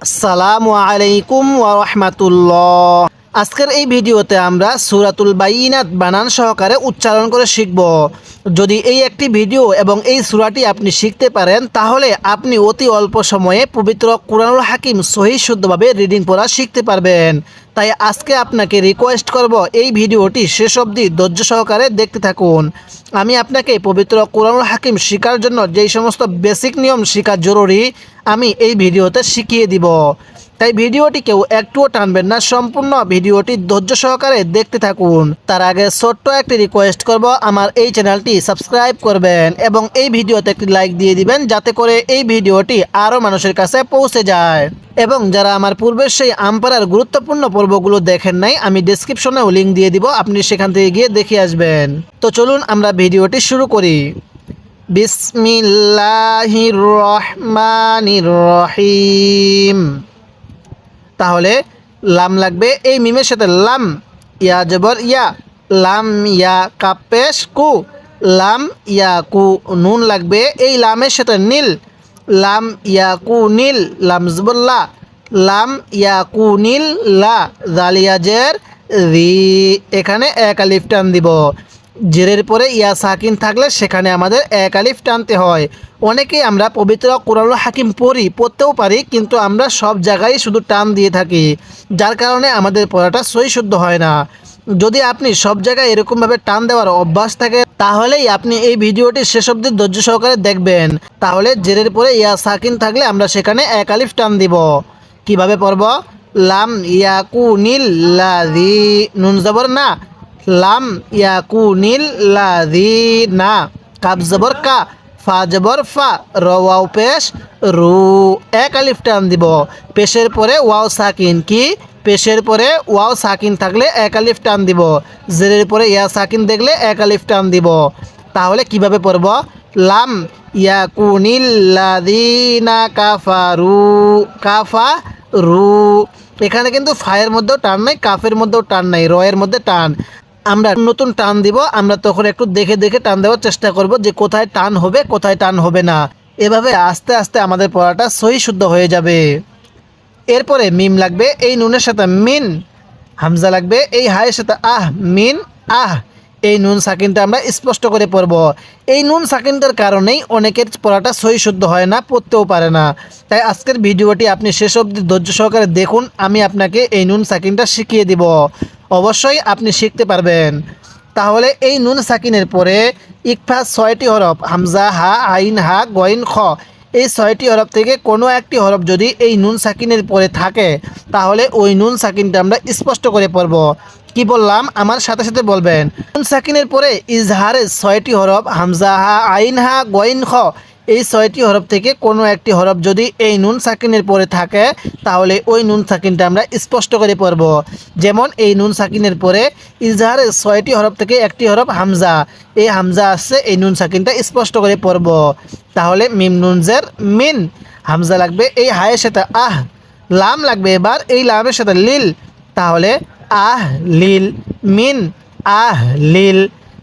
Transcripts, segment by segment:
আসসালামু আলাইকুম ওয়া রাহমাতুল্লাহ। আজকের এই ভিডিওতে আমরা সূরাতুল বাইনাত বানান সহকারে উচ্চারণ করে শিখব। যদি এই একটি ভিডিও এবং এই সূরাটি আপনি শিখতে পারেন তাহলে আপনি অতি অল্প সময়ে পবিত্র কুরআনুল হাকিম সহিহ শুদ্ধভাবে রিডিং পড়া শিখতে পারবেন। তাই আজকে আপনাকে রিকোয়েস্ট করব এই ভিডিওটি শেষ অবধি ধৈর্য সহকারে দেখতে থাকুন। আমি আপনাকে পবিত্র কুরআনুল হাকিম শেখার জন্য যেই সমস্ত বেসিক নিয়ম শেখা জরুরি আমি এই ভিডিওতে শিখিয়ে দিব। তাই ভিডিওটি কেউ একটুও টানবেন না, সম্পূর্ণ ভিডিওটি ধৈর্য সহকারে দেখতে থাকুন। তার আগে ছোট্ট একটি রিকোয়েস্ট করব, আমার এই চ্যানেলটি সাবস্ক্রাইব করবেন এবং এই ভিডিওতে একটি লাইক দিয়ে দিবেন যাতে করে এই ভিডিওটি আরও মানুষের কাছে পৌঁছে যায়। এবং যারা আমার পূর্বের সেই আমপারার গুরুত্বপূর্ণ পর্বগুলো দেখেন নাই, আমি ডেসক্রিপশনেও লিঙ্ক দিয়ে দিব, আপনি সেখান থেকে গিয়ে দেখে আসবেন। তো চলুন আমরা ভিডিওটি শুরু করি। বিসমিল্লাহির রহমানির রহিম। তাহলে লাম লাগবে, এই মিমের সাথে লাম, ইয়া জবর ইয়া, লাম ইয়া কাপেশ কু, লাম ইয়া কু। নুন লাগবে, এই লামের সাথে নীল, লাম ইয়া কু নীল, লাম জবর লা, লাম ইয়া কু নীল লা, জালিয়া জের রি। এখানে এক আলিফ টান দিব। জেরের পরে ইয়া সাকিন থাকলে সেখানে আমাদের এক আলিফ টানতে হয়। অনেকেই আমরা পবিত্র কুরআনুল হাকিম পড়তেও পারি, কিন্তু আমরা সব জায়গায় শুধু টান দিয়ে থাকি, যার কারণে আমাদের পড়াটা সহি শুদ্ধ হয় না। যদি আপনি সব জায়গায় এরকমভাবে টান দেওয়ার অভ্যাস থাকে তাহলেই আপনি এই ভিডিওটি শেষ অবধি ধৈর্য সহকারে দেখবেন। তাহলে জেরের পরে ইয়া সাকিন থাকলে আমরা সেখানে এক আলিফ টান দিব। কিভাবে পড়ব? লাম ইয়াকু নীল লাযী, নুন জবর না, লাম ইয়াকু নীল লাযী না, কাব জবর কা, ফা জবর ফা, র ওয়াও পেশ রু, এক আলিফ টান দিব। পেশের পরে ওয়াও সাকিন, কি পেশের পরে ওয়াও সাকিন থাকলে এক আলিফ টান দিব। জেরের পরে ইয়া সাকিন দেখলে এক আলিফ টান দিব। তাহলে কিভাবে পড়ব? লাম ইয়াকুনিল লাযীনা কাফারু, কাফা রু। এখানে কিন্তু ফায়ের মধ্যেও টান নাই, কাফের মধ্যেও টান নাই, রয়ের মধ্যে টান। আমরা নতুন টান দিব, আমরা তখন একটু দেখে দেখে টান দেওয়ার চেষ্টা করব যে কোথায় টান হবে কোথায় টান হবে না। এভাবে আস্তে আস্তে আমাদের পড়াটা সহি শুদ্ধ হয়ে যাবে। এরপরে মিম লাগবে, এই নুনের সাথে মিন, হামজা লাগবে, এই হায়ের সাথে আহ, মিন আহ। এই নুন সাকিনটা আমরা স্পষ্ট করে পড়ব। এই নুন সাকিনটার কারণেই অনেকের পড়াটা সহি শুদ্ধ হয় না, পড়তেও পারে না। তাই আজকের ভিডিওটি আপনি শেষ অবধি ধৈর্য সহকারে দেখুন, আমি আপনাকে এই নুন সাকিনটা শিখিয়ে দিব। অবশ্যই আপনি শিখতে পারবেন। তাহলে এই নুন সাকিনের পরে ইকফা 6টি হরফ, হামজা, হা, আইন, হা, গইন, খ। এই 6টি হরফ থেকে কোনো একটি হরফ যদি এই নুন সাকিনের পরে থাকে তাহলে ওই নুন সাকিনটা আমরা স্পষ্ট করে পড়ব। কি বললাম আমার সাথে সাথে বলবেন। নুন সাকিনের পরে ইজহারের 6টি হরফ, হামজা, হা, আইন, হা, গইন, খ। এই 6টি হরফ থেকে কোনো একটি হরফ যদি এই নুন সাকিনের পরে থাকে তাহলে ওই নুন সাকিনটা আমরা স্পষ্ট করে পড়ব। যেমন এই নুন সাকিনের পরে ইজহারের 6টি হরফ থেকে একটি হরফ হামজা, এই হামজা আসছে, এই নুন সাকিনটা স্পষ্ট করে পড়ব। তাহলে মিম নুন জের মিন, হামজা লাগবে, এই হায়ের সাথে আহ, লাম লাগবে এবার, এই লামের সাথে লিল, তাহলে আহ লিল, মিন আহ লিল।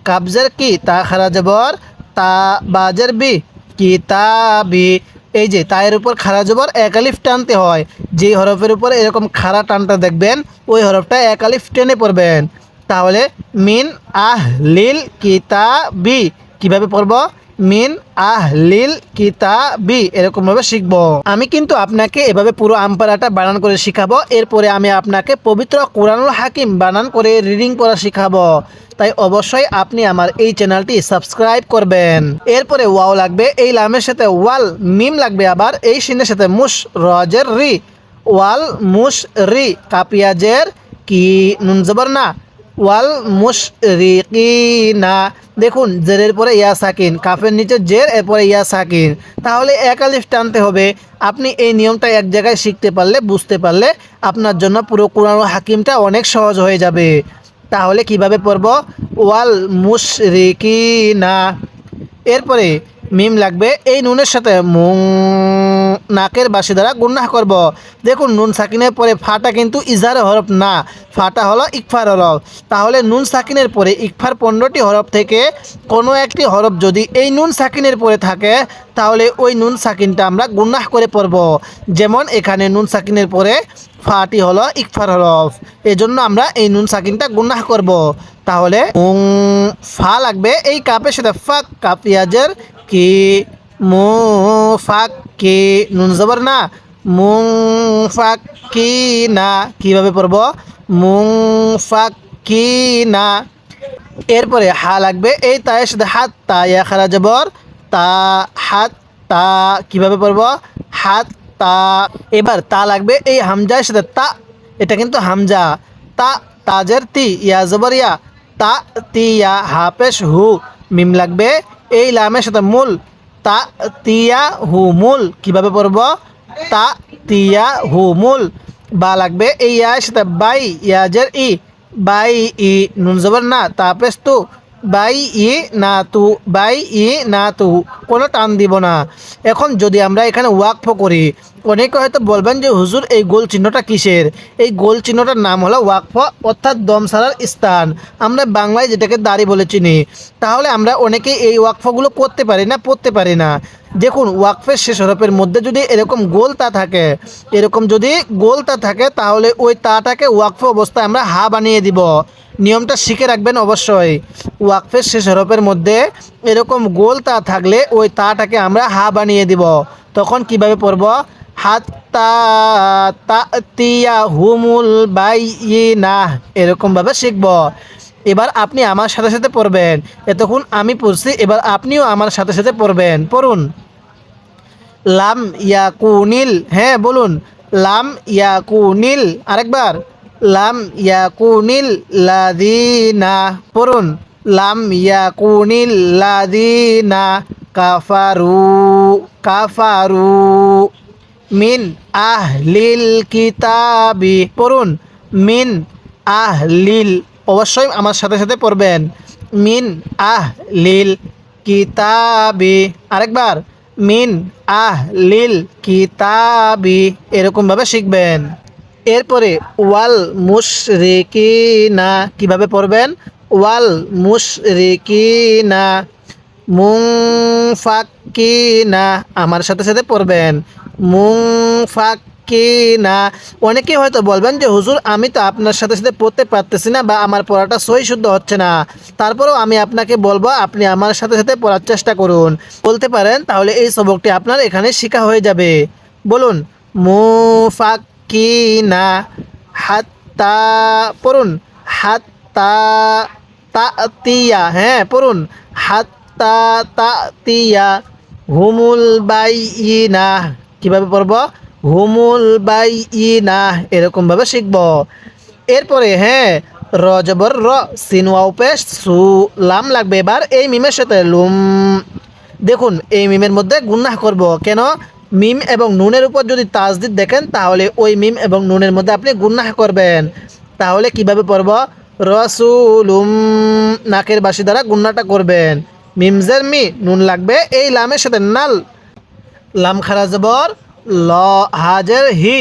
কাবজের কি, তা খারা জবর তা, বাজের বি, কিতাবি। এই যে তায়ের উপর খাড়া জবর এক আলিফ টানতে হয়, যেই হরফের উপর এরকম খাড়া টানটা দেখবেন ওই হরফটা এক আলিফ টেনে পড়বেন। তাহলে মিন আহ লিল কিতাবি। কিভাবে পড়ব? মিন আহ লিল কিতাবি, এরকমভাবে শিখবো। আমি কিন্তু আপনাকে এভাবে পুরো আমপারাটা বানান করে শিখাবো। এরপরে আমি আপনাকে পবিত্র কুরআনুল হাকিম বানান করে রিডিং পড়া শিখাবো। তাই অবশ্যই আপনি আমার এই চ্যানেলটি সাবস্ক্রাইব করবেন। এরপরে ওয়াও লাগবে, এই লামের সাথে ওয়াল, মিম লাগবে আবার, এই সিনের সাথে মুশ, রজের রি, ওয়াল মুশ রি, কাপিয়াজের কি, নুন জবর না, ওয়াল মুশ রি কি না। দেখুন জেরের পরে ইয়া সাকিন, কাফের নিচে জের, এরপরে ইয়া সাকিন, তাহলে এক আলিফ টানতে হবে। আপনি এই নিয়মটা এক জায়গায় শিখতে পারলে, বুঝতে পারলে আপনার জন্য পুরো কুরআনুল হাকিমটা অনেক সহজ হয়ে যাবে। তাহলে কিভাবে পড়ব? ওয়াল মুশরিকিনা। এরপরে মিম লাগবে এই নুনের সাথে মুং নাকের বাসি দ্বারা গুন্নাহ করব। দেখুন নুন সাকিনের পরে ফাটা কিন্তু ইজার হরফ না, ফাটা হলো ইকফার হরফ। তাহলে নুন সাকিনের পরে ইকফার 15টি হরফ থেকে কোনো একটি হরফ যদি এই নুন সাকিনের পরে থাকে তাহলে ওই নুন সাকিনটা আমরা গুন্নাহ করে পড়ব। যেমন এখানে নুন সাকিনের পরে ফাটি হলো ইকফার হরফ, এজন্য আমরা এই নুন সাকিনটা গুন্নাহ করব। তাহলে ফা লাগবে এই কাপের সাথে ফাক, কাপ পেঁয়াজের কি, মু ফাক কি, নুন জবর না, মুং ফাক কি না। কিভাবে পড়ব? মুং ফাক কি না। এরপরে হা লাগবে এই তায়ের সাথে হাত, তা ইয়া খারা জবর তা, হাত তা। কিভাবে পড়ব? হাত তা। এবার তা লাগবে এই হামজার সাথে তা, এটা কিন্তু হামজা, তা তাজের তি, ইয়া জবর ইয়া, তা তিয়া। হাফেশ হু, মিম লাগবে এই লামের সাথে মূল, তা তিয়া হু মূল। কিভাবে পড়ব? তা তিয়া হু মূল। বা লাগবে এই ইয়ার সাথে বাই, ইয়াজের ই, বাই ই, নুন জবর না, তাপেস তু, বাই ই না তু, বাই ই না তু, কোনো টান দিব না। এখন যদি আমরা এখানে ওয়াকফ করি, অনেকে হয়তো বলবেন যে হুজুর এই গোল চিহ্নটা কিসের? এই গোল চিহ্নটার নাম হলো ওয়াকফ, অর্থাৎ দম সারার স্থান। আমরা বাংলায় যেটাকে দাড়ি বলে চিনি। তাহলে আমরা অনেকেই এই ওয়াকফগুলো করতে পারি না, পড়তে পারি না। দেখুন ওয়াকফের শেষ হরফের মধ্যে যদি এরকম গোল তা থাকে, এরকম যদি গোল তা থাকে তাহলে ওই তাটাকে ওয়াকফ অবস্থায় আমরা হা বানিয়ে দিব। নিয়মটা শিখে রাখবেন অবশ্যই। ওয়াকফের শেষ হরফের মধ্যে এরকম গোল তা থাকলে ওই তাটাকে আমরা হা বানিয়ে দিব। তখন কিভাবে পড়ব? হাত্তা তাতিয়া হুমুল বাইয়িনা, এরকমভাবে শিখব। এবার আপনি আমার সাথে সাথে পড়বেন। এতক্ষণ আমি পড়ছি, এবার আপনিও আমার সাথে সাথে পড়বেন। পড়ুন। লাম ইয়াকুনিল, হ্যাঁ বলুন, লাম ইয়াকুনিল। আরেকবার, লাম ইয়াকুনিল লাযিনা। পড়ুন, লাম ইয়াকুনিল লাযিনা কাফারু, কাফারু মিন আহলিল কিতাবি। পড়ুন, মিন আহলিল, অবশ্যই আমার সাথে সাথে পড়বেন। মিন আহলিল কিতাবি। আরেকবার, মিন আহলিল কিতাবি, এরকমভাবে শিখবেন। এরপরে ওয়াল মুশরিকিনা, কিভাবে পড়বেন? ওয়াল মুশরিকিনা মুনফাক্কিনা, আমার সাথে সাথে পড়বেন। মুনফাক্কিনা। অনেকেই হয়তো বলবেন যে হুজুর আমি তো আপনার সাথে সাথে পড়তে পারতেছি না, বা আমার পড়াটা সহি শুদ্ধ হচ্ছে না। তারপরেও আমি আপনাকে বলবো আপনি আমার সাথে সাথে পড়ার চেষ্টা করুন, বলতে পারেন, তাহলে এই সবকটি আপনার এখানে শেখা হয়ে যাবে। বলুন, মুফাক্কিনা হাত্তা। পড়ুন, হাত্তা তাতিয়া, হ্যাঁ পড়ুন, হাত্তা তাতিয়া হুমুল বাইয়িনা। কিভাবে পড়ব? হুমুল বাইয়িনা, এরকমভাবে শিখব। এরপরে হ্যাঁ, র জবর র, সিন ওয়াও পেশ সু, লাম লাগবে এবার এই মিমের সাথে লুম। দেখুন এই মিমের মধ্যে গুন্নাহ করব। কেন? মিম এবং নুনের উপর যদি তাজদিদ দেখেন তাহলে ওই মিম এবং নুনের মধ্যে আপনি গুন্নাহ করবেন। তাহলে কিভাবে পড়ব? রসুলুম, নাকের বাসি দ্বারা গুন্নাটা করবেন। মিমজের মি, নুন লাগবে এই লামের সাথে নাল, লাম খারা জবর ল, হাজের হি,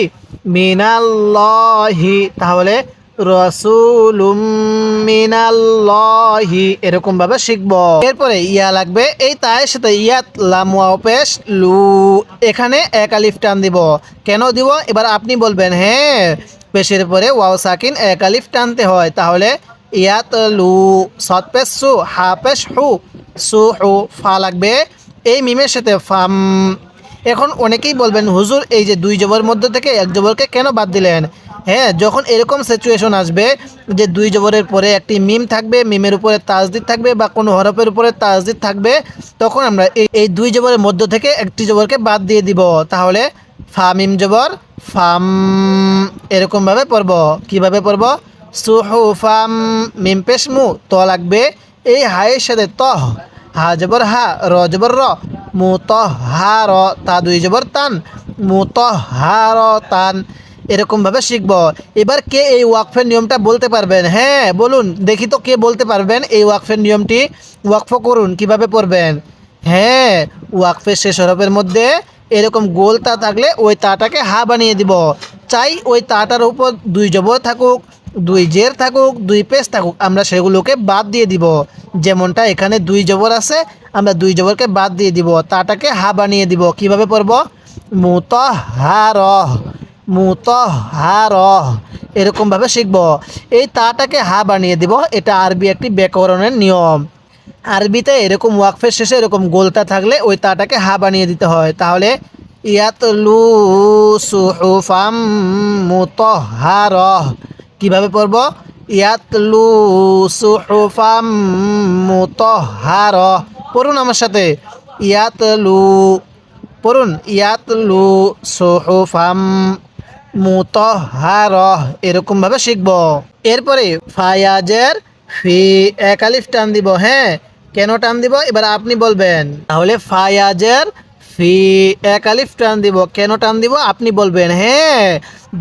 মিনাল্লাহি। তাহলে রসুলুম মিনাল্লাহি, এরকমভাবে শিখব। এরপরে ইয়া লাগবে এই তায়ের সাথে ইয়াত, লাম ওয়াও পেশ লু, এখানে এক আলিফ টান দিব। কেন দিব? এবার আপনি বলবেন হ্যাঁ পেশের পরে ওয়াও সাকিন এক আলিফ টানতে হয়। তাহলে ইয়াত লু, সৎ পেশ সু, হা পেশ হু, সু হু। ফা লাগবে এই মিমের সাথে ফাম। এখন অনেকেই বলবেন হুজুর এই যে দুই জবরের মধ্যে থেকে এক জবরকে কেন বাদ দিলেন? হ্যাঁ, যখন এরকম সিচুয়েশন আসবে যে দুই জবরের পরে একটি মিম থাকবে, মিমের উপরে তাজদিদ থাকবে, বা কোনো হরফের উপরে তাজদিদ থাকবে, তখন আমরা এই দুই জবরের মধ্য থেকে একটি জবরকে বাদ দিয়ে দিব। তাহলে ফা মিম জবর ফাম, এরকমভাবে পড়ব। কিভাবে পড়ব? সুহুফাম, মিম পেশ মু, ত লাগবে এই হায়ের সাথে তহ, হা জবর হা, র জবর র, মুতহহার, তা দুই জবর তান, মুতহহারতান, এরকমভাবে শিখব। এবার কে এই ওয়াকফের নিয়মটা বলতে পারবেন? হ্যাঁ বলুন দেখি তো, কে বলতে পারবেন এই ওয়াকফের নিয়মটি? ওয়াকফ করুন, কিভাবে পড়বেন? হ্যাঁ, ওয়াকফের শেষ হরফের মধ্যে এরকম গোল তা থাকলে ওই তাটাকে হা বানিয়ে দিব। চাই ওই তাটার উপর দুই জবর থাকুক, দুই জের থাকুক, দুই পেশ থাকুক, আমরা সেগুলোকে বাদ দিয়ে দিব। যেমনটা এখানে দুই জবর আছে, আমরা দুই জবরকে বাদ দিয়ে দিব, তাটাকে হা বানিয়ে দিব। কিভাবে পড়ব? মুতাহহারহ, মুতাহহারহ, এরকমভাবে শিখব। এই তাটাকে হা বানিয়ে দিব, এটা আরবি একটি ব্যাকরণের নিয়ম। আরবিতে এরকম ওয়াকফের শেষে এরকম গোলতা থাকলে ওই তাটাকে হা বানিয়ে দিতে হয়। তাহলে ইয়াতলু সুহুফাম মুতাহহারহ, কিভাবে পড়ব? ইয়াতলু সুহুফাম মুতাহহারহ। পড়ুন আমার সাথে, ইয়াতলু, পড়ুন, ইয়াতলু সুহুফাম মুতাহহারহ, এরকমভাবে শিখব। এরপরে ফায়াজের ফি, এক আলিফ টান দিব। হ্যাঁ, কেন টান দিব এবার আপনি বলবেন। তাহলে ফায়াজের ফি, এক আলিফ টান দিব। কেন টান দিব আপনি বলবেন। হ্যাঁ,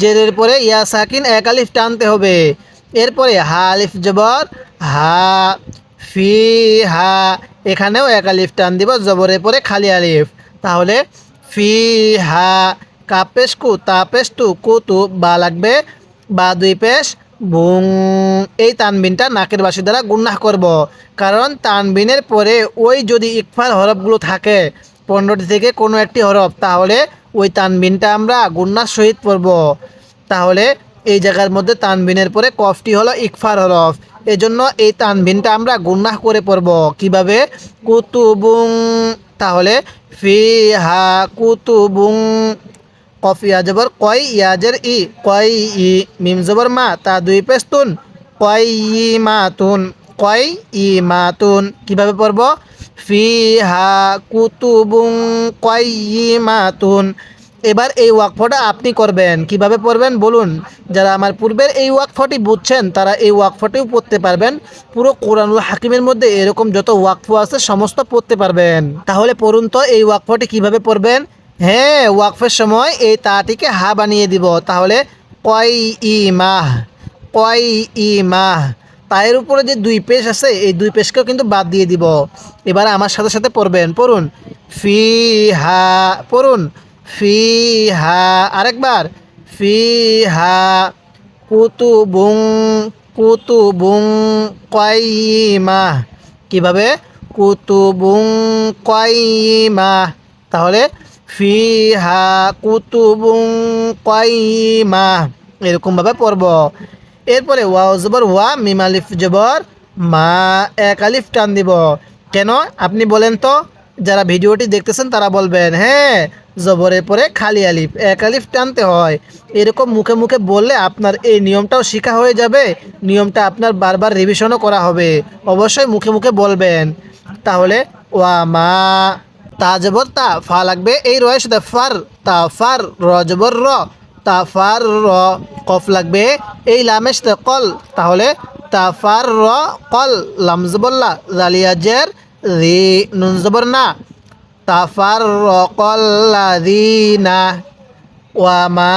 জেরের পরে ইয়া সাকিন এক আলিফ টানতে হবে। এরপরে হা আলিফ জবর হা, ফি হা, এখানেও এক আলিফ টান দিব, জবরের পরে খালি আলিফ। তাহলে ফি হা, কাপেশ কু, তাপেশ তু, কুতু, বা লাগবে, বা দুই পেশ বুং। এই তানবিনটা নাকের বাসি দ্বারা গুন্নাহ করব, কারণ তানবিনের পরে ওই যদি ইকফার হরফগুলো থাকে 15টি থেকে কোনো একটি হরফ, তাহলে ওই তানবিনটা আমরা গুন্নার সহিত পড়ব। তাহলে এই জায়গার মধ্যে তানবিনের পরে কফটি হলো ইকফার হরফ, এজন্য এই তানবিনটা আমরা গুন্নাহ করে পড়ব। কিভাবে? কুতুবুং, তাহলে ফিহা কুতুবুং, কফ ইয়া জবর কয়, ইয়াজের ই, কয় ই, মিম জবর মা, তা দুই পেস্তুন, কয় ই মাতুন, কয় ই মাতুন। কিভাবে পড়ব? ফিহা কুতুবুং কয় ই মাতুন। এবার এই ওয়াকফটা আপনি করবেন। কিভাবে পড়বেন বলুন? যারা আমার পূর্বের এই ওয়াকফটি বুঝছেন তারা এই ওয়াকফটিও পড়তে পারবেন। পুরো কোরআনুল হাকিমের মধ্যে এরকম যত ওয়াকফ আছে সমস্ত পড়তে পারবেন। তাহলে পড়ুন তো এই ওয়াকফটি কিভাবে পড়বেন। হ্যাঁ, ওয়াকফের সময় এই তাটিকে হা বানিয়ে দিব। তাহলে কয় ই মাহ, কয় ই মাহ, তায়ের উপরে যে দুই পেশ আছে এই দুই পেশকেও কিন্তু বাদ দিয়ে দিব। এবার আমার সাথে সাথে পড়বেন, পড়ুন ফি হা, পড়ুন ফি হা, আরেকবার ফি হা কুতুবুং, কুতুবুং কাইয়িমাহ। কিভাবে? কুতুবুং কাইয়িমাহ। তাহলে ফিহা কুতুবুং কাইয়িমাহ, এরকমভাবে পড়ব। এরপরে ওয়াও জবর ওয়া, মিম আলিফ জবর মা, এক আলিফ টান দিব। কেন আপনি বলেন তো? যারা ভিডিওটি দেখতেছেন তারা বলবেন। হ্যাঁ, জবরের পরে খালি আলিফ, এক আলিফ টানতে হয়। এরকম মুখে মুখে বললে আপনার এই নিয়মটাও শেখা হয়ে যাবে, নিয়মটা আপনার বারবার রিভিশনও করা হবে। অবশ্যই মুখে মুখে বলবেন। তাহলে ওয়া মা, তা জবর তা, ফা লাগবে এই রয়ের সাথে ফার, তা ফার, র জবর র, তা ফার র, কফ লাগবে এই লামের সাথে কল, তাহলে তা ফার র কল, লাম জবর লা, জালিয়া জের রি, নুন জবর না, তা ফার র কল্লাযিনা, ওয়া মা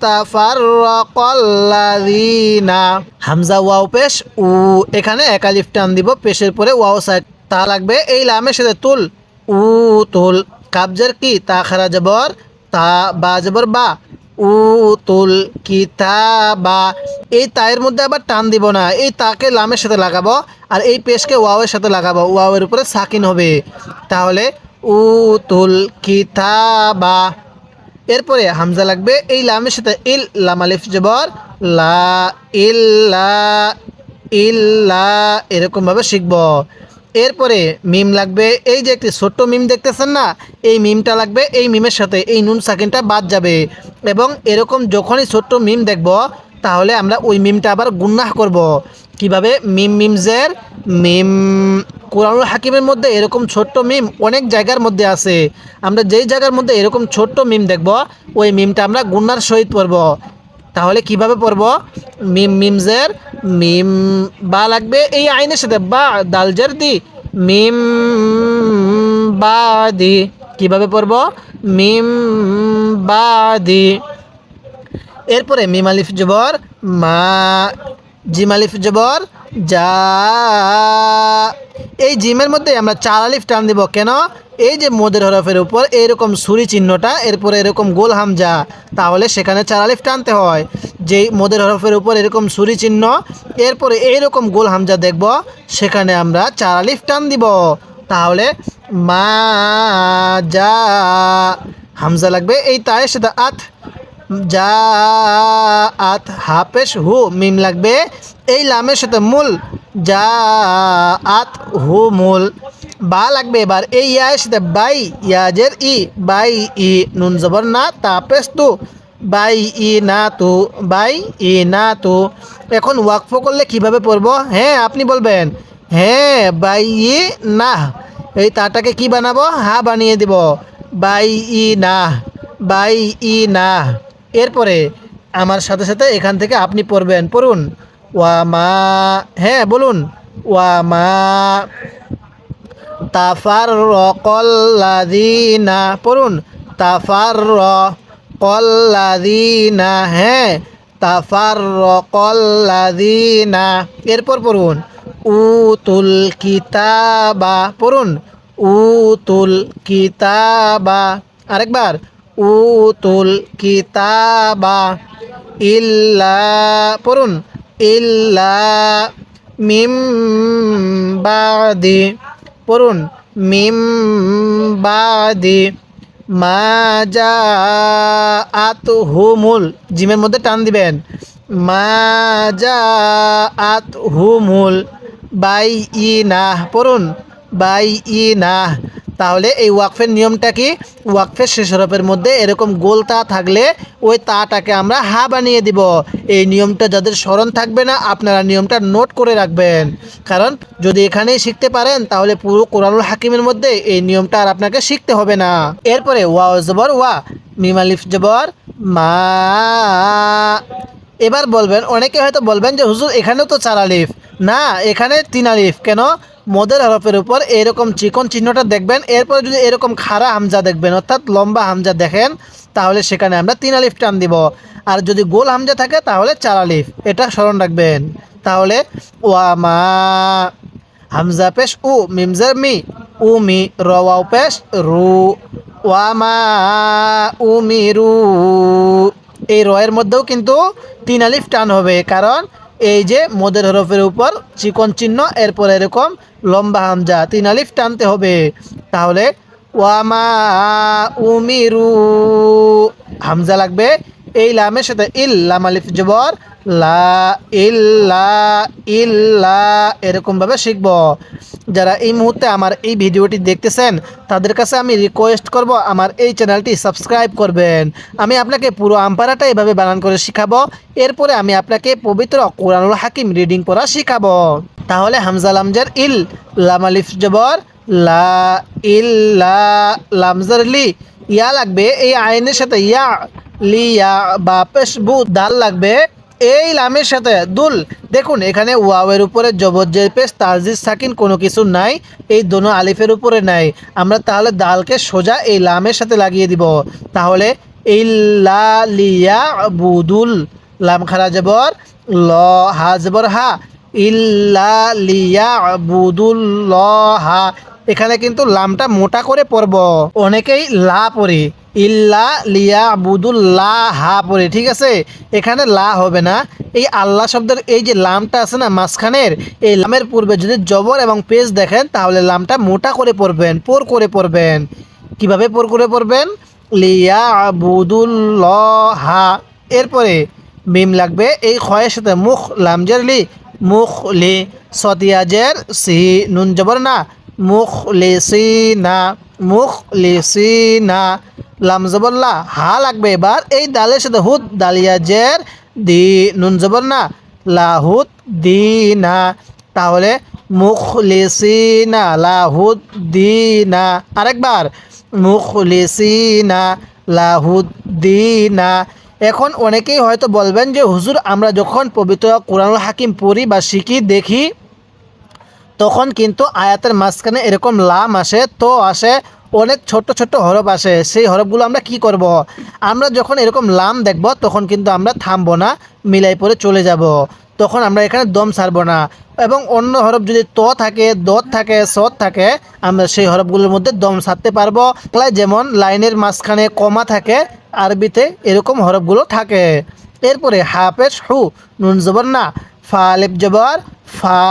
তাফাররাকাল্লাযিনা। হামজা ওয়াও পেশ উ, এখানে এক আলিফ টান দিব, পেশের পরে ওয়াও সাইড, তা লাগবে এই লামের সাথে তুল, উ তুল, কাবজের কি, তা খারা জবর তা, বা জবর বা, উ তুল কিতাবা। এই তায়ের মধ্যে আবার টান দিব না, এই তাকে লামের সাথে লাগাবো আর এই পেশকে ওয়াওয়ের সাথে লাগাবো, ওয়াওয়ের উপরে সাকিন হবে। তাহলে উ তুল কিতাবা। এরপরে হামজা লাগবে এই লামের সাথে ইল, লাম আলিফ জবর লা, ইল্লা, ইল্লা, এরকমভাবে শিখব। এরপরে মিম লাগবে, এই যে একটি ছোট্ট মিম দেখতেছেন না, এই মিমটা লাগবে এই মিমের সাথে, এই নুন সাকিনটা বাদ যাবে। এবং এরকম যখনই ছোট্ট মিম দেখব তাহলে আমরা ওই মিমটা আবার গুন্নাহ করব। কিভাবে? মিম মিম জের মিম। কোরআনুল হাকিমের মধ্যে এরকম ছোট্ট মিম অনেক জায়গার মধ্যে আছে। আমরা যেই জায়গার মধ্যে এরকম ছোট্ট মিম দেখব ওই মিমটা আমরা গুন্নার সহিত পড়ব। তাহলে কিভাবে পড়ব? মিম মিম জের মিম, বা লাগবে এই আইনের সাথে, বা দাল জের দি, মিম বা দি। কিভাবে পড়ব? মিম বা দি। এরপরে মিম আলিফ জবর মা, জিম আলিফ জবর যা, এই জিমের মধ্যে আমরা 4 আলিফ টান দিব কেন? এই যে মদের হরফের উপর এরকম ছুরি চিহ্নটা, এরপরে এরকম গোল হামজা, তাহলে সেখানে 4 আলিফ টানতে হয়। যেই মদের হরফের উপর এরকম ছুরি চিহ্ন, এরপরে এইরকম গোল হামজা দেখব, সেখানে আমরা 4 আলিফ টান দিব। তাহলে মা যা, হামজা লাগবে এই তায়ের সাথে আত, যা আত, হাফেশ হু, মিম লাগবে এই লামের সাথে মূল, যা আত হু মূল। বা লাগবে এবার এই ইয়ার সাথে বাই, ইয়াজের ই, বাই ই, নুন জবর না, তাপেশ তু, বাই ই না তু, বাই ই না তু। এখন ওয়াকফ করলে কিভাবে পড়বো? হ্যাঁ আপনি বলবেন, হ্যাঁ বাই ই না, এই তাটাকে কি বানাবো? হা বানিয়ে দিব, বাই ই না, বাই ই না। এরপরে আমার সাথে সাথে এখান থেকে আপনি পড়বেন, পড়ুন ওয়া মা, হ্যাঁ বলুন ওয়া মা তাফাররাকাল্লাযীনা, পড়ুন তাফাররাকাল্লাযীনা, হ্যাঁ তাফাররাকাল্লাযীনা। এরপর পড়ুন উতুল কিতাবা, পড়ুন উতুল কিতাবা, আরেকবার উতুল কিতাবা, ইল্লা, পড়ুন ইল্লা মিম বাদি, পড়ুন মিম বাদি মা জাআতহুমুল, জিমের মধ্যে টান দিবেন, মা জাআতহুমুল বাইয়িনাহ, পড়ুন বাইয়িনাহ। তাহলে এই ওয়াকফের নিয়মটা কি? ওয়াকফের শেষ হরফের মধ্যে এরকম গোল তা থাকলে ওই তাটাকে আমরা হা বানিয়ে দিব। এই নিয়মটা যাদের স্মরণ থাকবে না, আপনারা নিয়মটা নোট করে রাখবেন, কারণ যদি এখানেই শিখতে পারেন তাহলে পুরো কোরআনুল হাকিমের মধ্যে এই নিয়মটা আর আপনাকে শিখতে হবে না। এরপরে ওয়া জবর ওয়া, মিম আলিফ জবর মা। এবার বলবেন, অনেকে হয়তো বলবেন যে হুজুর এখানেও তো 4 আলিফ, না এখানে 3 আলিফ। কেন? মদের হরফের উপর এরকম চিকন চিহ্নটা দেখবেন, এরপরে যদি এরকম খাড়া হামজা দেখবেন, অর্থাৎ লম্বা হামজা দেখেন, তাহলে সেখানে আমরা 3 আলিফ টান দিব। আর যদি গোল হামজা থাকে তাহলে 4 আলিফ, এটা স্মরণ রাখবেন। তাহলে ওয়া মা, হামজা পেশ উ, মিমজার মি, উমি, রওয়াও পেশ রু, ওয়া মা উমিরু। এই রয়ের মধ্যেও কিন্তু 3 আলিফ টান হবে, কারণ এই যে মদের হরফের উপর চিকন চিহ্ন, এরপর এরকম লম্বা হামজা, 3 আলিফ টানতে হবে। তাহলে ওয়ামা উমিরু, হামজা লাগবে এই লামের সাথে ইল, লাম আলিফ জবর লা, ইল্লা, ইল্লা, এরকমভাবে শিখব। যারা এই মুহূর্তে আমার এই ভিডিওটি দেখতেছেন তাদের কাছে আমি রিকোয়েস্ট করব আমার এই চ্যানেলটি সাবস্ক্রাইব করবেন। আমি আপনাকে পুরো আমপারাটা এভাবে বানান করে শিখাবো, এরপরে আমি আপনাকে পবিত্র কোরআনুল হাকিম রিডিং পড়া শিখাবো। তাহলে হামজা লামজার ইল, লাম আলিফ জবর লা, ইল্লা, লামজার লি, ইয়া লাগবে এই আইনের সাথে ইয়া, লিয়া, বা পেশ বু, দাল লাগবে এই লামের সাথে দুল। দেখুন এখানে ওয়াওয়ের উপরে জবরজের পেশ তাজিজ সাকিন কোনো কিছু নাই, এই দোনো আলিফের উপরে নাই। আমরা তাহলে দালকে সোজা এই লামের সাথে লাগিয়ে দিব। তাহলে ইল্লা লিয়া বুদুল, লাম খারা জবর ল, হা জবর হা, ইল্লা লিয়া বুদুল ল হা। এখানে কিন্তু লামটা মোটা করে পড়ব, অনেকেই লা পড়ে, ইল্লা লিয়া বুদুল্লাহ হা পড়ে, ঠিক আছে? এখানে লা হবে না, এই আল্লাহ শব্দের এই যে লামটা আছে না মাঝখানের, এই লামের পূর্বে যদি জবর এবং পেশ দেখেন তাহলে লামটা মোটা করে পড়বেন, পোর করে পড়বেন। কিভাবে পোর করে পড়বেন? লিয়া বুদুল্লাহ হা। এরপরে মিম লাগবে এই খয়ের সাথে মুখ, লামজের লি, মুখ লি, সতিয়াজের সি, নুন জবর না, মুখলিসিনা, মুখলিসিনা, লাম জবরলা, হা লাগবে এবার এই দালের সাথে হুদ, দালিয়াজের দি, নুন জবর না, লাহুদ দিনা। তাহলে মুখলিসিনা লাহুদ দিনা, আরেকবার মুখলিসিনা লাহুদ দিনা। এখন অনেকেই হয়তো বলবেন যে হুজুর আমরা যখন পবিত্র কোরআনুল হাকিম পড়ি বা শিখি দেখি, তখন কিন্তু আয়াতের মাঝখানে এরকম লাম আসে, তো আসে, অনেক ছোট ছোট হরফ আসে, সেই হরফগুলো আমরা কি করব? আমরা যখন এরকম লাম দেখব তখন কিন্তু আমরা থামবো না, মিলাই পরে চলে যাব। তখন আমরা এখানে দম ছাড়বো না। এবং অন্য হরফ যদি ত থাকে, দত থাকে, সৎ থাকে, আমরা সেই হরফগুলোর মধ্যে দম ছাড়তে পারবো। যেমন লাইনের মাঝখানে কমা থাকে, আরবিতে এরকম হরফগুলো থাকে। এরপরে হা পেশ হু, নুন জবর না, ফা আলিফ জবর ফা।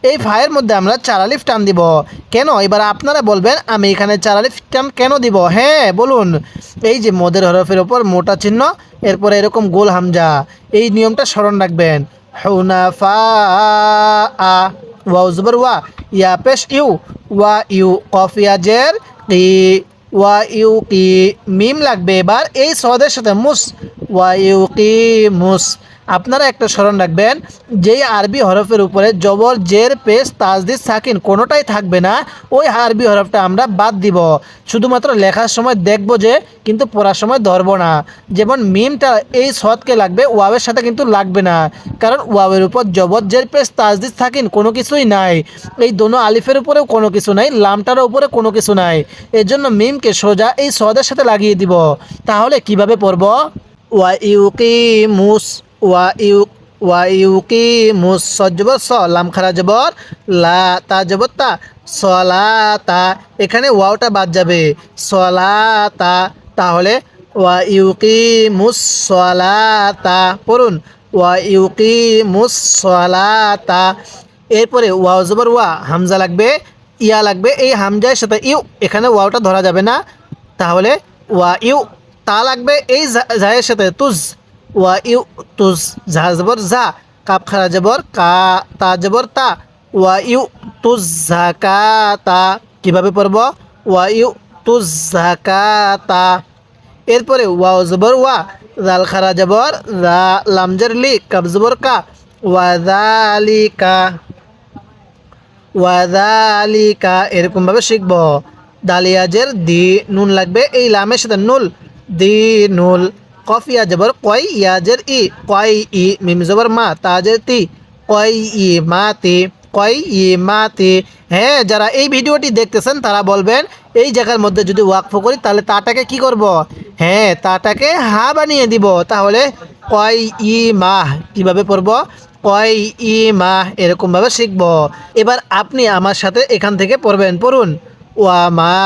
এই ফায়ের মধ্যে আমরা 4 আলিফ টান দিব। কেন? এবার আপনারা বলবেন আমি এখানে 4 আলিফ টান কেন দিব? হ্যাঁ বলুন। এই যে মদের হরফের ওপর মোটা চিহ্ন, এরপরে এরকম গোল হামজা, এই নিয়মটা স্মরণ রাখবেন। হুনাফা আ, ওয়াও জবর ওয়া, ইয়া পেশ ইউ, ওয়া ইউ, কফ ইয়া জের কি, ওয়া ইউ কি, মিম লাগবে এবার এই সদের সাথে মুস, ওয়া ইউ কি মুস। আপনারা একটা স্মরণ রাখবেন, যেই আরবি হরফের উপরে জবর জের পেশ তাজদিদ সাকিন কোনোটাই থাকবে না, ওই আরবি হরফটা আমরা বাদ দিব। শুধুমাত্র লেখার সময় দেখব যে, কিন্তু পড়ার সময় ধরবো না। যেমন মিমটা এই সদকে লাগবে, ওয়াবের সাথে কিন্তু লাগবে না, কারণ ওয়াবের উপর জবর জের পেশ তাজদিদ সাকিন কোনো কিছুই নাই। এই দোনো আলিফের উপরেও কোনো কিছু নাই, লামটার উপরে কোনো কিছু নাই। এর জন্য মিমকে সোজা এই সদের সাথে লাগিয়ে দিব। তাহলে কিভাবে পড়ব? ওয়া ইউকি মুস, ওয়া ইউ, ওয়া ইউকি মুস, সজবর স, লাম খারা জবর লা, তা জবর তা, সলাতা, এখানে ওয়াওটা বাদ যাবে, সলাতা। তাহলে ওয়া ইউকি মুস সলাতা পড়ুন, ওয়া ইউকি মুস সলাতা। এরপরে ওয়াও জবর ওয়া, হামজা লাগবে, ইয়া লাগবে, এই হামজার সাথে ইউ, এখানে ওয়াওটা ধরা যাবে না। তাহলে ওয়া ইউ, তা লাগবে এই জায়ের সাথে তুজ, ওয়া ইউ তুজ, ঝা জবর ঝা, কাপ খারা জবর কা, তা জবর তা, ওয়া ইউ তুজ ঝাকাতা। কীভাবে পড়ব? ওয়া ইউ তুজ ঝাকাতা। এরপরে ওয়াও জবর ওয়া, জাল খারা জবর রা, লামজের লি, কাব জবর কা, ওয়াজালিকা, ওয়াজালিকা, এরকমভাবে শিখব। দালিয়াজের দি, নুন লাগবে এই লামের সাথে নুল, দি নুল, কফ ইয়া জবর কয়, ইয়াজের ই, কয় ই, মিম জবর মা, তাজের তি, কয় ই মাতি, কয় ই মাতি। হ্যাঁ, যারা এই ভিডিওটি দেখতেছেন তারা বলবেন এই জায়গার মধ্যে যদি ওয়াকফ করি তাহলে তাটাকে কি করব? হ্যাঁ, তাটাকে হা বানিয়ে দিব। তাহলে কয় ই মাহ কীভাবে পড়ব? কয় ই মাহ, এরকমভাবে শিখব। এবার আপনি আমার সাথে এখান থেকে পড়বেন, পড়ুন। ওয়ামা,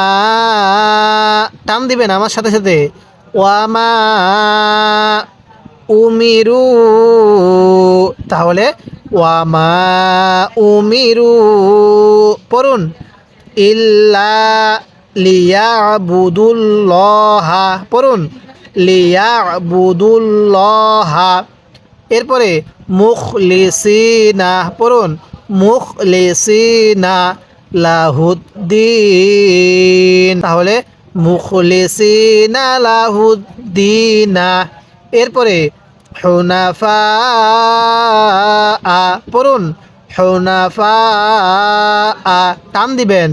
টান দিবেন আমার সাথে সাথে, ওয়ামা উমিরু। তাহলে ওয়ামা উমিরু পড়ুন, ইল্লা লিয়াবুদুল্লাহা পড়ুন, লিয়াবুদুল্লাহা। এরপরে মুখলিসিনা পড়ুন, মুখলিসিনা লাহুদ্দিন। তাহলে মুখলিসিনা লাহুদ্দিনা। এরপরে হুনাফা পড়ুন, হুনাফা, টান দিবেন,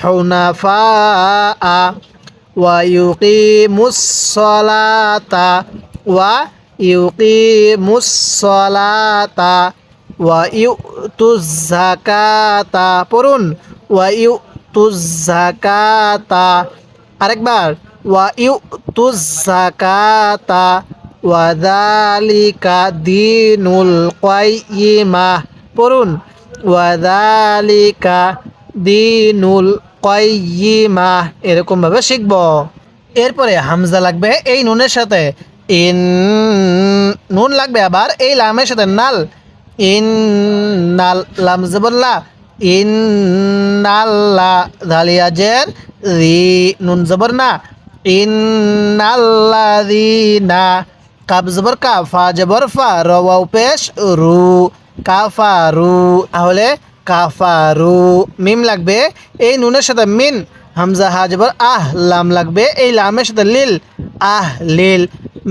হুনাফা। ওয়া ইউকিমুস সালাতা, ওয়া ইউকিমুস সালাতা, ওয়া ইউতুজ যাকাতা পড়ুন, ওয়া ইউতুজ যাকাতা। আরেকবার, ওয়া ইউতুজ যাকাতা, ওয়া যালিকা দীনুল কাইয়্যিমাহ পড়ুন, ওয়া যালিকা দীনুল কাইয়্যিমাহ, এরকমভাবে শিখব। এরপরে হামজা লাগবে এই নুনের সাথে, ইন, নুন লাগবে আবার এই লামের সাথে নাল, ইন নাল, লাম জবরলা, ইন নাল্লা, দালিয়াজের রি, নুন জবর না, ইন নাল্লাযিনা, কাব জবর কা, ফা জবর ফা, র ওয়াও পেশ রু, কাফারু। তাহলে কাফারু। মিম লাগবে এই নুনের সাথে মিন, হামজা হা জবর আহ, লাম লাগবে এই লামের সাথে লিল, আহ লিল,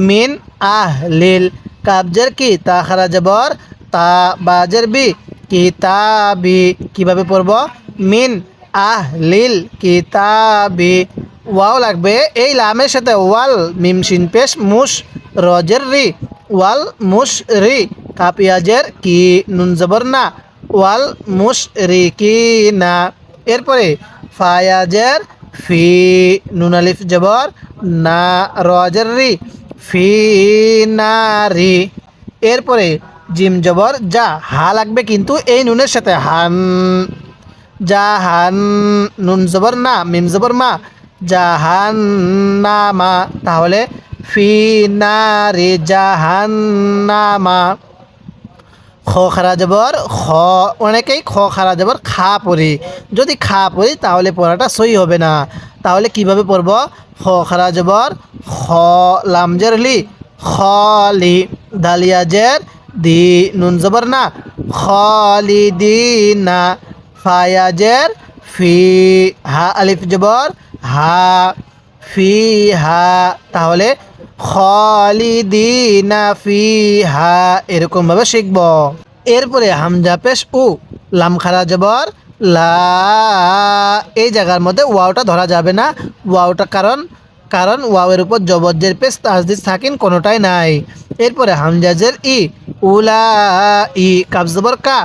মিন আহ লিল, কাবজের কি, তা খারা জবর তা, বাজের বি, কিতাবি। কিভাবে পড়ব? মিন আহ লিল কিতাবি। ওয়াও লাগবে এই লামের সাথে ওয়াল, মিম শিন পেশ মুশ, রজের রি, ওয়াল মুশ রি, কাপিয়াজের কি, নুন জবর না, ওয়াল মুশ রি কি না। এরপরে ফায়াজের ফি, নুন আলিফ জবর না, রজের রি, ফি নারি। এরপরে জিম জবর যা, হা লাগবে কিন্তু এই নুনের সাথে, হান জাহান, নুন জবর না, মিম জবর মা, জাহান্নামা। তাহলে ফি নারে জাহান্নামা। খ খারা জবর খ, অনেকেই খ খারা জবর খা পড়ি, যদি খা পড়ি তাহলে পড়াটা সই হবে না। তাহলে কিভাবে পড়ব? খ খারা জবর খ, লামজের লি, খলি, দালিয়াজের দি, নুন জবর না, খলিদিনা, ফায়াজের ফি, হা আলিফ জবর হা, ফি হা। তাহলে খালিদিনা ফিহা, এরকমভাবে শিখব। এরপরে হামজা পেশ উ, লাম খারা জবর লা, এই জায়গার মধ্যে ওয়াওটা ধরা যাবে না। ওয়াওটা কারণ ওয়াওয়ের উপর জবজ্জের পেশ তাসদিদ সাকিন কোনোটাই নাই। এরপরে হামজাজের ই, উলা ই, কাফ জবর কা,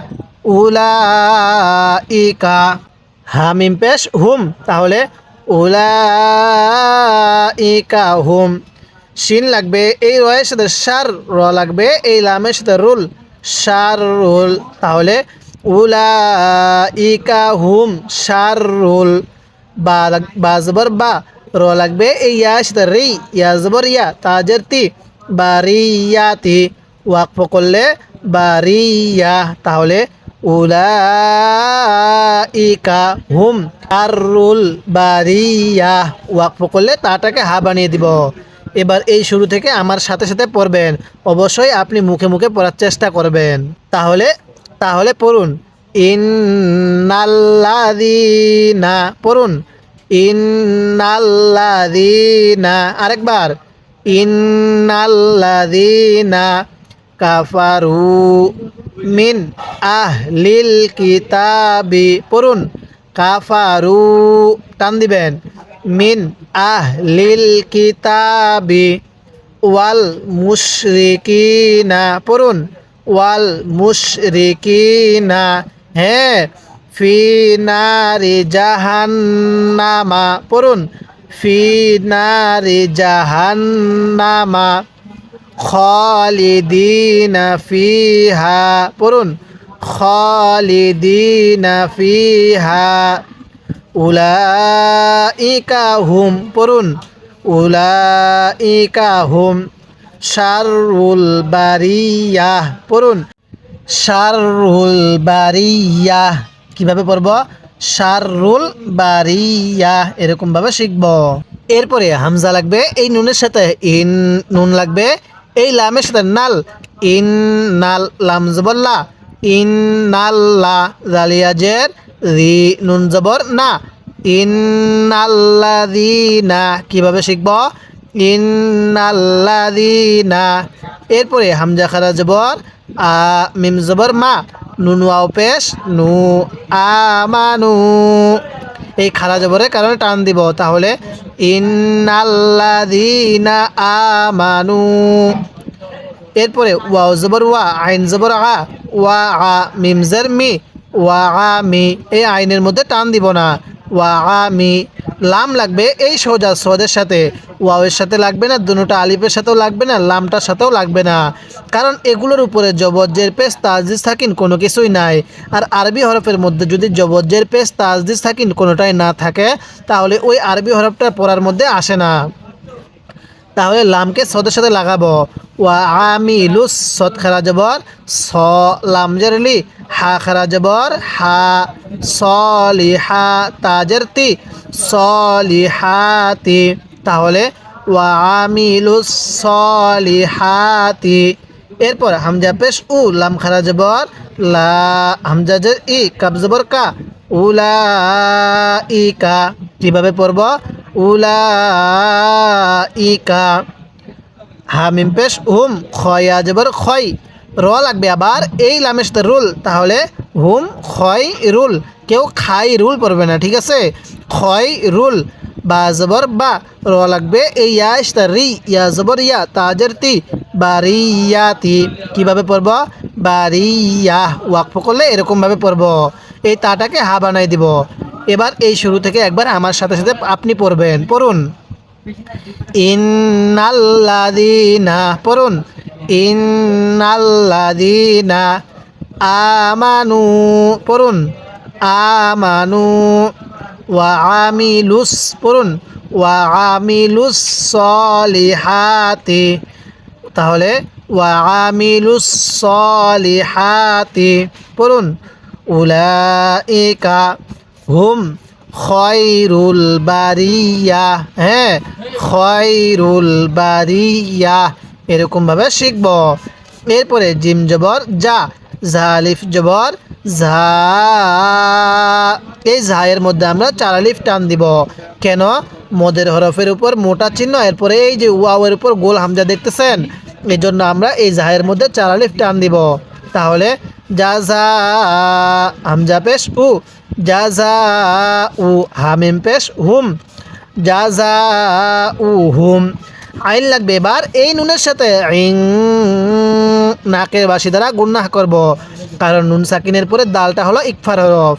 উলা ই কা। হামিম পেশ হুম, তাহলে উলা ই কা হুম। শিন লাগবে এই রয়ের সাথে সার, র লাগবে এই লামের সাথে রুল, সার রুল। তাহলে উলা ইকা হুম সার রুল। বা জবর বা, র লাগবে এই ইয়ার সাথে রি, ইয়া জবর ইয়া, তাজের তি, বারিয়াতি, ওয়াকফ করলে বারিয়া। তাহলে উলা ইকা হুম আর রুল বারিয়া, ওয়াকফ করলে তাটাকে হা বানিয়ে দিব। এবার এই শুরু থেকে আমার সাথে সাথে পড়বেন, অবশ্যই আপনি মুখে মুখে পড়ার চেষ্টা করবেন। তাহলে পড়ুন, ইন্নাল্লাযীনা, পড়ুন ইন্নাল্লাযীনা, আরেকবার ইন্নাল্লাযীনা কাফারু মিন আহলিল কিতাবি, পড়ুন কাফারু, টান দিবেন, মিন আহলিল কিতাবি ওয়াল মুশরিকিনা, পড়ুন ওয়াল মুশরিকিনা, হ্যাঁ, ফি নারি জাহান্নামা, পড়ুন ফি নারি জাহান্নামা খালিদিনা ফিহা, পড়ুন খালিদিনা ফিহা উলাইকা হুম, পড়ুন উলাইকা হুম শাররুল বারিয়াহ, পড়ুন শাররুল বারিয়াহ। কিভাবে পড়ব? শাররুল বারিয়াহ, এরকমভাবে শিখব। এরপরে হামজা লাগবে এই নুনের সাথে, ইন, নুন লাগবে এই লামের সাথে নাল, ইন নাল, লাম জবর লা, ইন নাল্লা, জালিয়াজের রি, নুন জবর না, ইন্নাল্লাযীনা। কিভাবে শিখব? ইন্নাল্লাযীনা। এরপরে হামজা খারা জবর আ, মিম জবর মা, নুন ওয়াও পেশ নু, আমানু, এই খারা জবরের কারণে টান দিব। তাহলে ইন্নাল্লাযীনা আমানু। এরপরে ওয়াও জবর ওয়া, আইন জবর আ, ওয়া আ, মিম জের মি, ওয়া আমি, এই আইনের মধ্যে টান দিব না, ওয়া আমি। লাম লাগবে এই সোজা সদের সাথে, ওয়াওয়ের সাথে লাগবে না, দুটোটা আলিফের সাথেও লাগবে না, লামটার সাথেও লাগবে না, কারণ এগুলোর উপরে জবজ্জের পেশ তাসদিদ সাকিন কোনো কিছুই নাই। আর আরবি হরফের মধ্যে যদি জবজ্জের পেশ তাসদিদ সাকিন কোনোটাই না থাকে তাহলে ওই আরবি হরফটা পড়ার মধ্যে আসে না। তাহলে লামকে সদের সাথে লাগাবো, ওয়া আমিলুস, সদ খারা জবর স, লাম জের লি, হা খারা জবর হা, সলিহা, তাজের তি, সলিহাতি। তাহলে ওয়া আমিলুস সলিহাতি। এরপর হামজা পেশ উ, লাম খারা জবর লা, হামজা জের ই, কাব জবর কা, উলাইকা। কিভাবে পড়ব? উলাইকা। হামিম পেশ হুম, খয়া জবর খয়, র লাগবে আবার এই লামের সাথে রুল, তাহলে হুম খয় রুল, কেউ খাই রুল পড়বে না, ঠিক আছে? খয় রুল। বা জবর বা, র লাগবে এই ইয়া সাথে রি, ইয়া জবর ইয়া, তাজের তি, বারিয়াতি। কিভাবে পড়ব? বারিয়াহ, ওয়াকফ করলে এরকমভাবে পড়ব, এই তাটাকে হা বানাই দিব। এবার এই শুরু থেকে একবার আমার সাথে সাথে আপনি পড়বেন, পড়ুন ইন্নাল্লাযীনা, পড়ুন ইন্নাল্লাযীনা আমানু পড়ুন আমানু ওয়া আমিলুস পড়ুন ওয়া আমিলুস সলিহাতি তাহলে ওয়া আমিলুস সলিহাতি পড়ুন উলাইকা হুম খয়রুল বারিয়া হ্যাঁ খয়রুল বারিয়া এরকমভাবে শিখব। এরপরে জিম জবর যা জালিফ জবর ঝা এই ঝায়ের মধ্যে আমরা 4 আলিফ টান দিব কেন মদের হরফের উপর মোটা চিহ্ন এরপরে এই যে ওয়াওয়ের উপর গোল হামজা দেখতেছেন এই জন্য আমরা এই ঝায়ের মধ্যে 4 আলিফ টান দিব। তাহলে জাযা হামজা পেশ উ জাযা উ হামিম পেশ হুম জাযা উ হুম আইন লাগবে এবার এই নুনের সাথে ইং নাকের বাসি দ্বারা গুন্নাহ করব কারণ নুন সাকিনের পরে দালটা হলো ইকফার হরফ।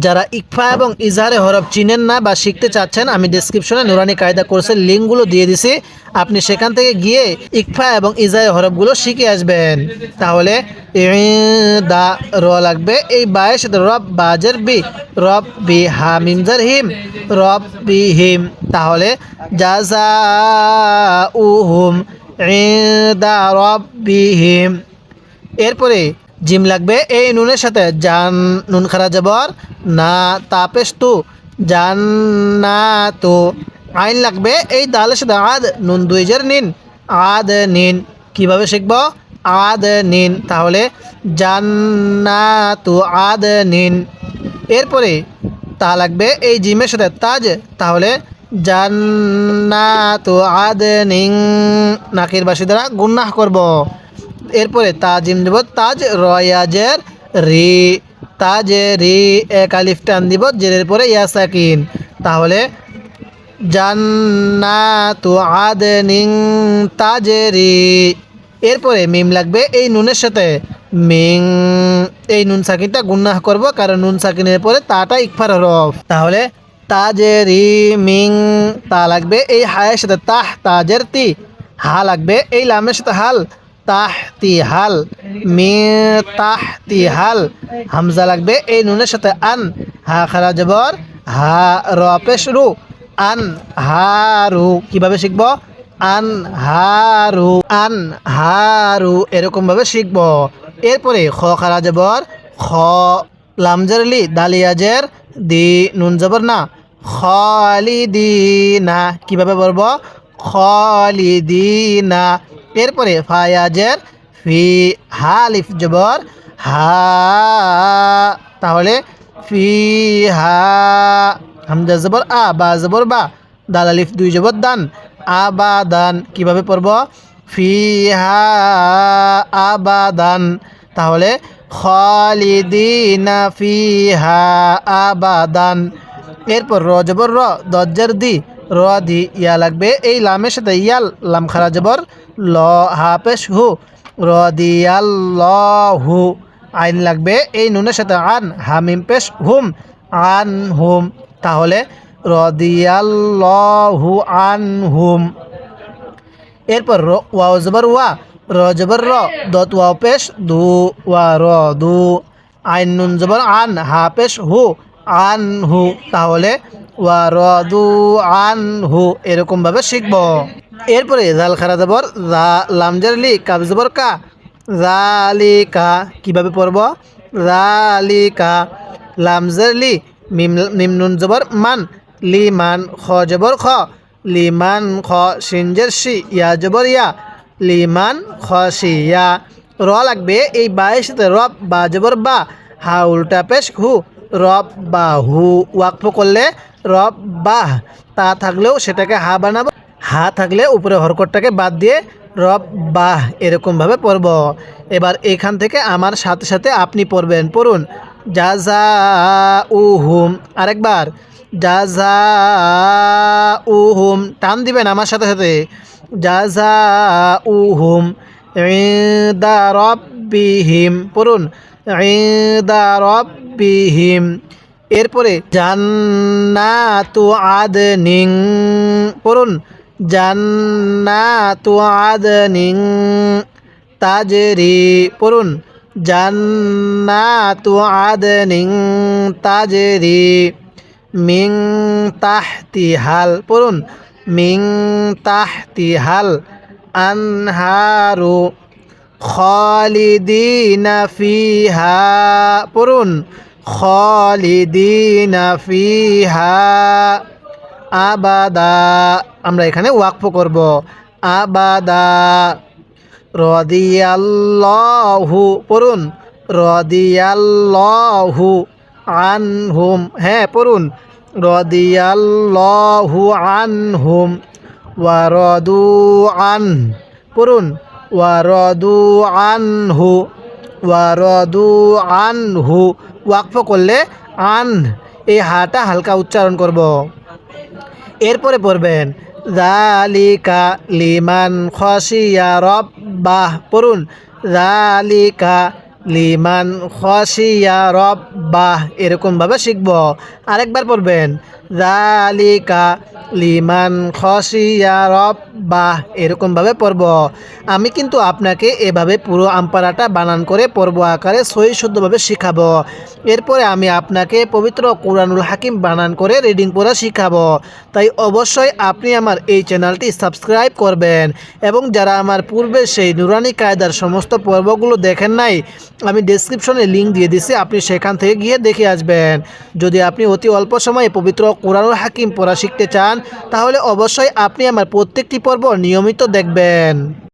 যারা ইকফা এবং ইজহারে হরফ চিনেন না বা শিখতে চাচ্ছেন আমি ডেসক্রিপশনে নুরানি কায়দা কোর্সের লিঙ্কগুলো দিয়ে দিছি আপনি সেখান থেকে গিয়ে ইকফা এবং ইজহারে হরফগুলো শিখে আসবেন। তাহলে দা র লাগবে এই বায়ের সাথে রব বাজের বি রব বি হামিম জার হিম রব বি হিম তাহলে জাযা উহুম ইনদা রব্বিহিম। এরপরে জিম লাগবে এই নুনের সাথে জান নুন খারা জবর না তাপেশ তু জান্নাতু আইন লাগবে এই দালের সাথে আদ নুন দুই জের নিন আদ নিন কিভাবে শিখব আদ নিন তাহলে জান্নাতু আদ নিন। এরপরে তা লাগবে এই জিমের সাথে তাজ তাহলে জান্নাতু আদনিন নাকির বাসি দ্বারা গুন্নাহ করব। এরপরে তাজিম দেব তাজ রয়াজের রি তাজ রি এক আলিফ টান দিব জেরের পরে ইয়া সাকিন তাহলে জান্নাতু আদনিন তাজরি। এরপরে মিম লাগবে এই নুনের সাথে মিং এই নুন সাকিনটা গুন্নাহ করব কারণ নুন সাকিনের পরে তাটা ইকফার হরফ তাহলে তাজেরি মিং তা লাগবে এই হায়ের সাথে তাহ তাজের তি হা লাগবে এই লামের সাথে হাল তাহ তি হাল মি তাহ তি হাল হামজা লাগবে এই নুনের সাথে আন হা খারা জবর হা র পেশ রু আন হারু কিভাবে শিখব আন হারু এরকম ভাবে শিখব। এরপরে খ খারা জবর খ লামজার লি দালিয়াজের দি নুন জবর না খালিদিনা কিভাবে বলব খালিদিনা। এরপরে ফায়াজের ফি হালিফ জবর হা তাহলে ফি হা হামজা জবর আ বা জবর বা দাল আলিফ দুই জবর দান আবাদান কিভাবে পড়ব ফিহা আবাদান তাহলে খালিদিনা ফিহা আবাদান। এরপর র জবর র দজ্জের দি র দি ইয়া লাগবে এই লামের সাথে ইয়াল লাম খারা জবর ল হা পেশ হু র দিয়াল্লাহু আইন লাগবে এই নুনের সাথে আন হামিম পেশ হুম আন হুম তাহলে রদিয়াল্লাহু আনহুম। এরপর ওয়াও জবর ওয়া র জবর র দত ওয়াও পেশ দু ওয়া র দু আইন নুন জবর আন হা পেশ হু আন হু তাহলে ওয়া র দু আন হু এরকম ভাবে শিখব। এরপরে জাল খারা জবর জা লামজার লি কাব জবর কা জালিকা কিভাবে পড়ব জালিকা লামজার লি মিম নুন জবর মান লিমান খ জবর খ লিমান খ সিনজের শি ইয়া জবর ইয়া লিমান খশিয়া। র লাগবে এই বায়ের সাথে রব বা জবর বা হা উল্টা পেশ হু রব বা হু ওয়াকফ করলে রব বাহ তা থাকলেও সেটাকে হা বানাবো হা থাকলে উপরে হরকতটাকে বাদ দিয়ে রব বাহ এরকমভাবে পড়ব। এবার এখান থেকে আমার সাথে সাথে আপনি পড়বেন পড়ুন জাযা উহুম আরেকবার জাযা উহুম টান দিবেন আমার সাথে সাথে জাযা উহুম ইনদা রব্বিহিম পড়ুন ইনদা রব্বিহিম। এরপরে জান্নাতু আদনিন পড়ুন জান্নাতু আদনিন তাজরি পড়ুন জান্নাতু আদনিন তাজরি মিন তাহতিহাল পড়ুন মিন তাহতিহাল আনহারু খালিদিনা ফিহা পড়ুন খালিদিনা ফিহা আবাদা আমরা এখানে ওয়াকফ করব আবাদা রদিয়াল্লাহু পড়ুন রদিয়াল্লাহু আনহুম হ্যাঁ পড়ুন রদিয়াল্লাহু আনহুম ওয়ারদু আন পড়ুন ওয়ারদু আনহু ওয়ারদু আনহু ওয়াকফ করলে আন এই হাটা হালকা উচ্চারণ করব এরপরে পড়বেন যালিকা লিমান খাশিয়া রাব্বাহ পড়ুন যালিকা লিমান খাশিয়া রাব্বাহ এরকমভাবে শিখব আরেকবার পড়বেন যালিকা লিমান খাশিয়া রাব্বাহ এরকমভাবে পড়ব আমি কিন্তু আপনাকে এভাবে পুরো আমপারাটা বানান করে পর্ব আকারে সহি শুদ্ধভাবে শিখাবো এরপরে আমি আপনাকে পবিত্র কুরআনুল হাকিম বানান করে রিডিং পড়া শিখাবো তাই অবশ্যই আপনি আমার এই চ্যানেলটি সাবস্ক্রাইব করবেন এবং যারা আমার পূর্বে সেই নুরানি কায়দার সমস্ত পর্বগুলো দেখেন নাই আমি ডেসক্রিপশনে লিঙ্ক দিয়ে দিছি আপনি সেখান থেকে গিয়ে দেখে আসবেন যদি আপনি অতি অল্প সময়ে পবিত্র কুরআনুল হাকিম পড়া শিখতে চান তাহলে অবশ্যই আপনি আমার প্রত্যেকটি পর্ব নিয়মিত দেখবেন।